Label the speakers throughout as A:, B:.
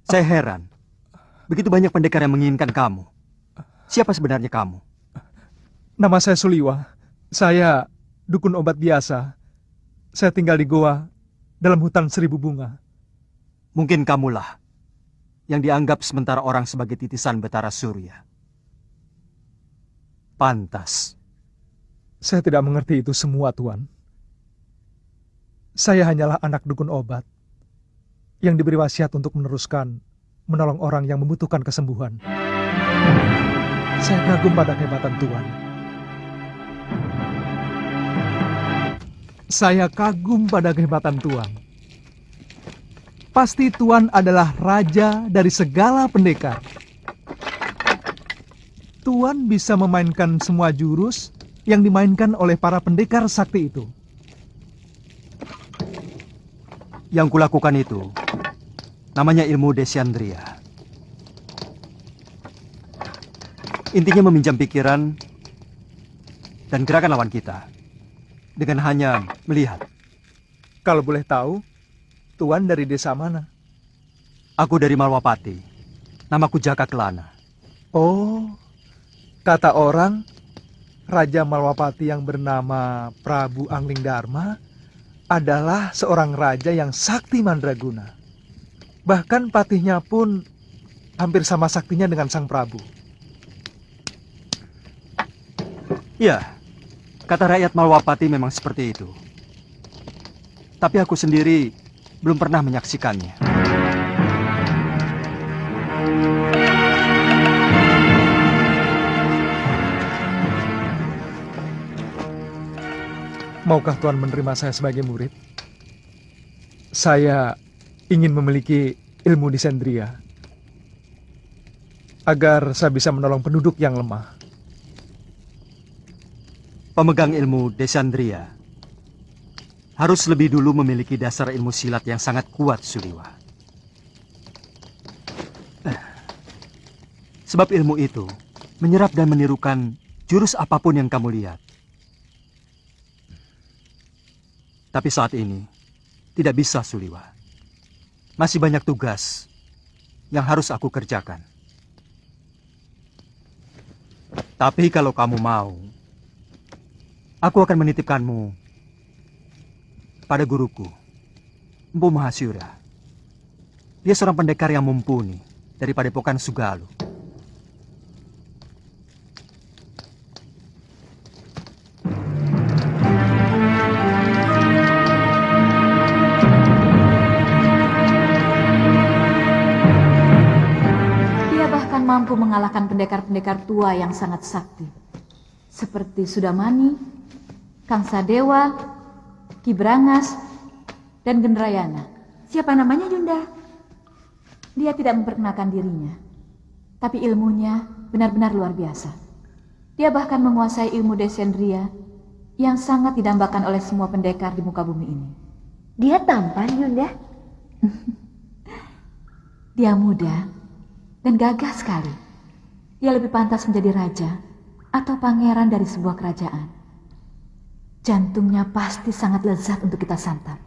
A: Saya heran. Begitu banyak pendekar yang menginginkan kamu. Siapa sebenarnya kamu?
B: Nama saya Suliwa. Saya dukun obat biasa. Saya tinggal di goa dalam hutan 1000 bunga.
A: Mungkin kamulah yang dianggap sementara orang sebagai titisan Betara Surya. Pantas.
B: Saya tidak mengerti itu semua, Tuan. Saya hanyalah anak dukun obat yang diberi wasiat untuk menolong orang yang membutuhkan kesembuhan. Saya kagum pada kehebatan Tuan. Saya kagum pada kehebatan Tuan. Pasti Tuan adalah raja dari segala pendekar. Tuan bisa memainkan semua jurus yang dimainkan oleh para pendekar sakti itu.
A: Yang kulakukan itu namanya ilmu Desyandria. Intinya meminjam pikiran dan gerakan lawan kita dengan hanya melihat.
B: Kalau boleh tahu, Tuan dari desa mana?
A: Aku dari Malwapati. Namaku Jaka Kelana.
B: Oh, kata orang, Raja Malwapati yang bernama Prabu Angling Dharma adalah seorang raja yang sakti mandraguna. Bahkan patihnya pun hampir sama saktinya dengan sang Prabu.
A: Ya, kata rakyat Malwapati memang seperti itu. Tapi aku sendiri belum pernah menyaksikannya.
B: Maukah Tuan menerima saya sebagai murid? Saya ingin memiliki ilmu Desandria agar saya bisa menolong penduduk yang lemah.
A: Pemegang ilmu Desandria harus lebih dulu memiliki dasar ilmu silat yang sangat kuat, Suliwa. Sebab ilmu itu menyerap dan menirukan jurus apapun yang kamu lihat. Tapi saat ini tidak bisa, Suliwa. Masih banyak tugas yang harus aku kerjakan. Tapi kalau kamu mau, aku akan menitipkanmu pada guruku, Empu Mahasyura. Dia seorang pendekar yang mumpuni dari Padepokan Sugalu.
C: Mampu mengalahkan pendekar-pendekar tua yang sangat sakti, seperti Sudamani, Kang Sadewa, Ki Brangas, dan Gendrayana.
D: Siapa namanya, Yunda?
C: Dia tidak memperkenalkan dirinya, tapi ilmunya benar-benar luar biasa. Dia bahkan menguasai ilmu Desandria yang sangat didambakan oleh semua pendekar di muka bumi ini.
D: Dia tampan, Yunda?
C: Dia muda dan gagah sekali. Dia lebih pantas menjadi raja atau pangeran dari sebuah kerajaan. Jantungnya pasti sangat lezat untuk kita santap.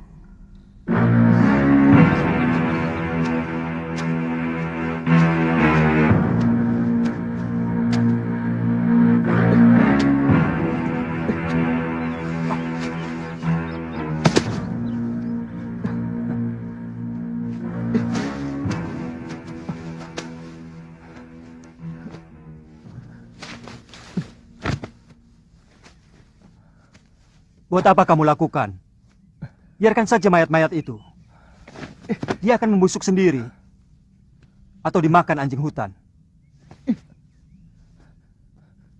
A: Buat apa kamu lakukan? Biarkan saja mayat-mayat itu. Dia akan membusuk sendiri. Atau dimakan anjing hutan.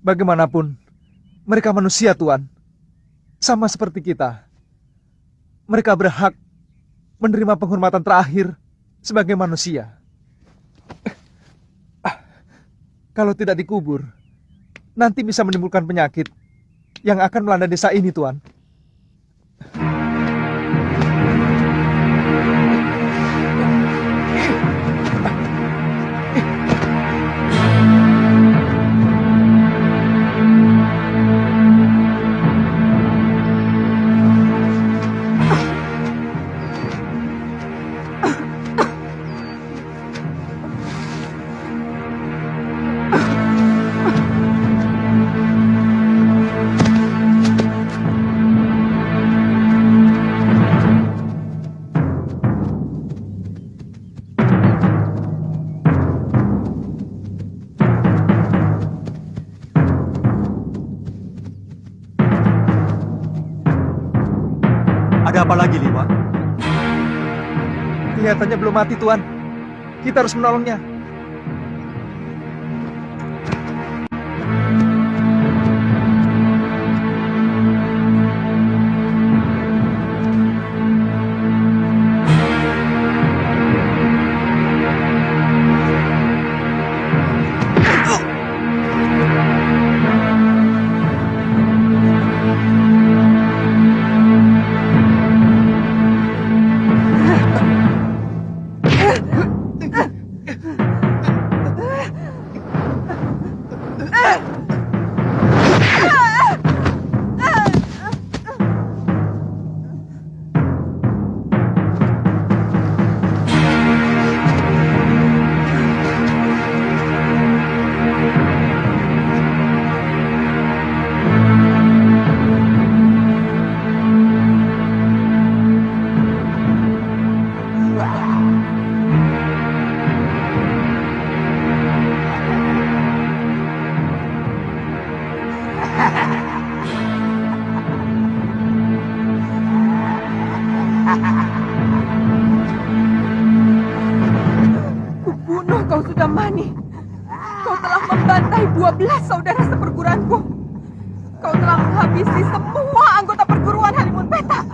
B: Bagaimanapun, mereka manusia, Tuan. Sama seperti kita. Mereka berhak menerima penghormatan terakhir sebagai manusia. Kalau tidak dikubur, nanti bisa menimbulkan penyakit yang akan melanda desa ini, Tuan.
A: Apa lagi, Liwa?
B: Kelihatannya belum mati, Tuan. Kita harus menolongnya.
E: Kubunuh kau Sudamani. Kau telah membantai 12 saudara seperguruanku. Kau telah menghabisi semua anggota perguruan Halimun Petak.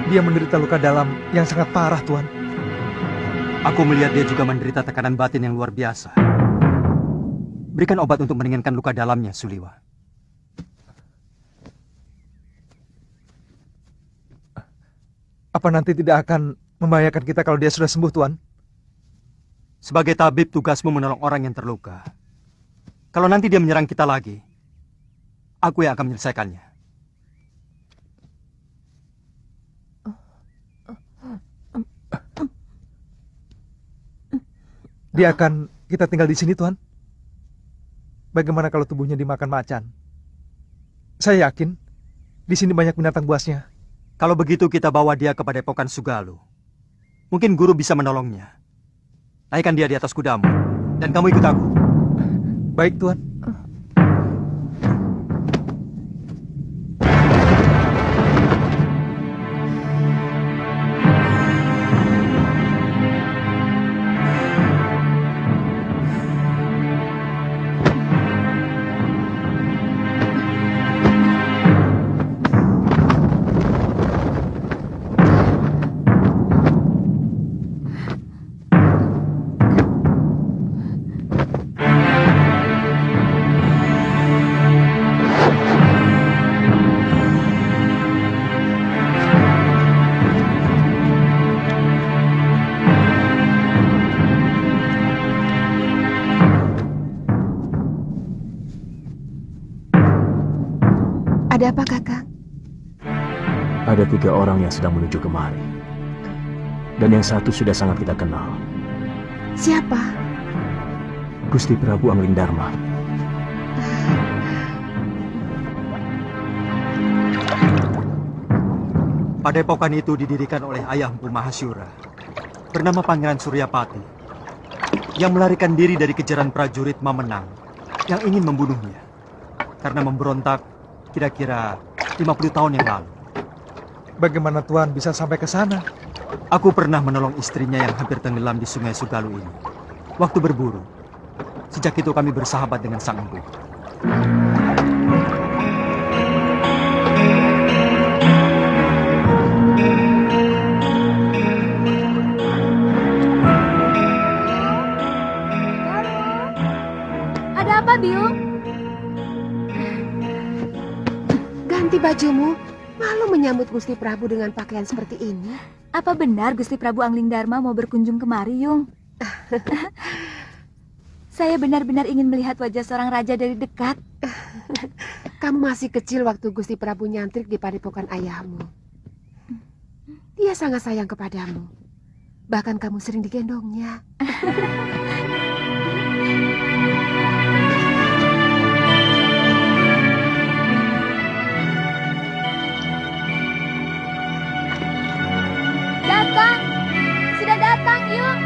B: Dia menderita luka dalam yang sangat parah, Tuan.
A: Aku melihat dia juga menderita tekanan batin yang luar biasa. Berikan obat untuk meringankan luka dalamnya, Suliwa.
B: Apa nanti tidak akan membahayakan kita kalau dia sudah sembuh, Tuan?
A: Sebagai tabib, tugasmu menolong orang yang terluka. Kalau nanti dia menyerang kita lagi, aku yang akan menyelesaikannya.
B: Dia akan kita tinggal di sini, Tuan. Bagaimana kalau tubuhnya dimakan macan? Saya yakin di sini banyak binatang buasnya.
A: Kalau begitu kita bawa dia ke Padepokan Sugalu. Mungkin guru bisa menolongnya. Naikkan dia di atas kudamu, dan kamu ikut aku.
B: Baik, Tuan.
D: Ada apa, Kakang?
F: Ada 3 orang yang sedang menuju kemari. Dan yang satu sudah sangat kita kenal.
D: Siapa?
F: Gusti Prabu Anglingdarma.
A: Padepokan itu didirikan oleh ayah Empu Mahasyura, bernama Pangeran Suryapati, yang melarikan diri dari kejaran prajurit Mamenang yang ingin membunuhnya karena memberontak kira-kira 50 tahun yang lalu.
B: Bagaimana Tuan bisa sampai ke sana?
A: Aku pernah menolong istrinya yang hampir tenggelam di Sungai Sugalu ini waktu berburu. Sejak itu kami bersahabat dengan sang empu.
C: Ada apa, Biung?
D: Ganti bajumu. Malu menyambut Gusti Prabu dengan pakaian seperti ini.
C: Apa benar Gusti Prabu Anglingdarma mau berkunjung kemari, Yung? Saya benar-benar ingin melihat wajah seorang raja dari dekat.
D: kamu masih kecil waktu Gusti Prabu nyantrik di padepokan ayahmu. Dia sangat sayang kepadamu. Bahkan kamu sering digendongnya.
G: Datang! Sudah datang, yuk!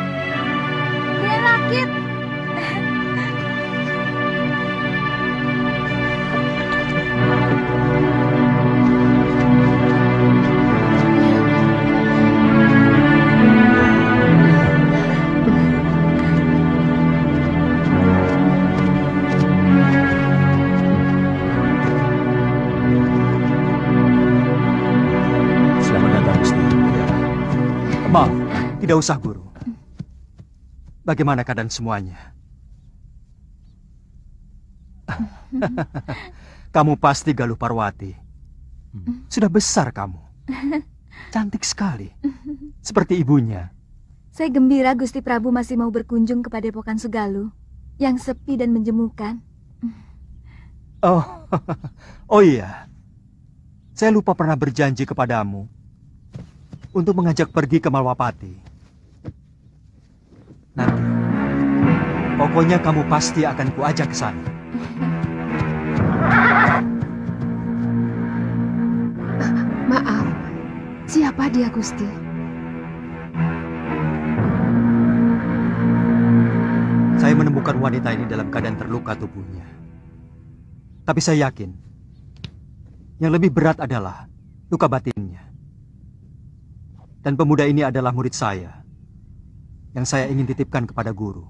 G: Grand Rakit!
F: Selamat datang, Gusti.
A: Maaf, tidak usah guru. Bagaimana keadaan semuanya? Kamu pasti Galuh Parwati. Sudah besar kamu. Cantik sekali. Seperti ibunya.
G: Saya gembira Gusti Prabu masih mau berkunjung ke Padepokan Sugaluh yang sepi dan menjemukan.
A: Oh, oh iya. Saya lupa pernah berjanji kepadamu untuk mengajak pergi ke Malwapati. Nanti, pokoknya kamu pasti akan kuajak ke sana.
D: Maaf, siapa dia, Gusti?
A: Saya menemukan wanita ini dalam keadaan terluka tubuhnya. Tapi saya yakin, yang lebih berat adalah luka batinnya. Dan pemuda ini adalah murid saya, yang saya ingin titipkan kepada guru.